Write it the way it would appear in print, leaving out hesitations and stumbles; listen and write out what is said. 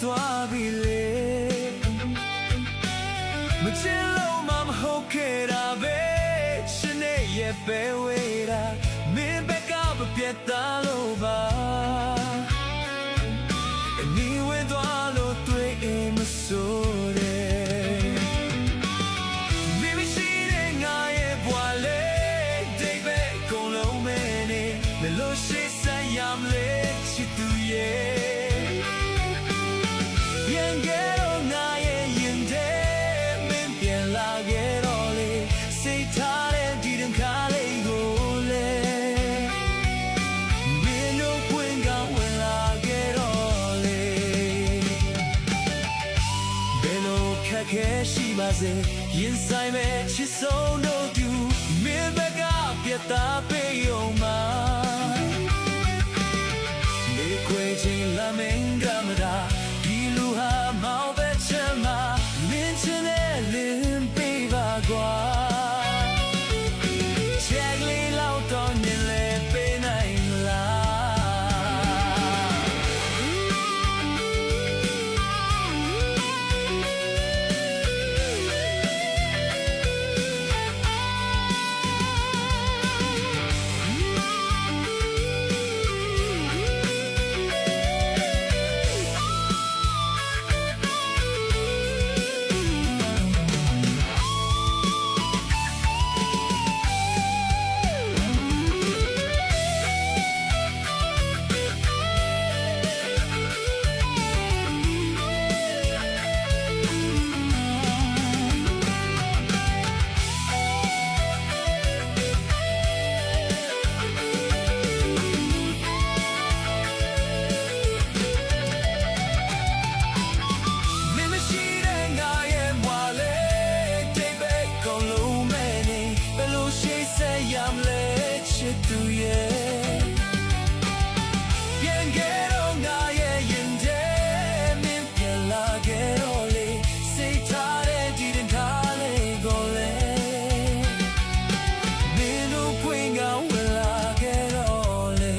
သွားပြီလေမချစ်လို့မမဟုတ်ခဲ့တာပဲရှင်နဲ့ရဲ့ပဲဝေးတာမင်းဘက်ကမပြတ်သားလို့ပါအနီးဝင်သွားလို့တွေ့အိမ်မဆိုးတယ်မိမရှိတဲ့ငါရဲ့ဘွာလေတိတ်ပဲကုန်လုံးမနေမလို့ရှိစရမလဲချစ်သူရဲ့ခဲရှိပါစေရင်ဆိုင်မဲ့ချစ်ဆုံးတို့သူမင်းဘက်ကပြတ်သားပေးရုံမှာနေခွေချင်းလာမင်းကမတာဒီလူဟာမောင်ပဲချမ်းမှာမင်းချင်တဲ့လင်းပေးပါကွာချက်လေးလောက်တော့မြင်လဲပေးနိုင်လားသူရဲ့ပြန်ခဲ့တော့ငါရဲ့ရင်ထဲမင်းပြန်လာခဲ့တော့လေစိတ်ထားတဲ့ဒီတင်ထားလေးကိုလေမင်းတို့ခွင့်ကဝင်လာခဲ့တော့လေ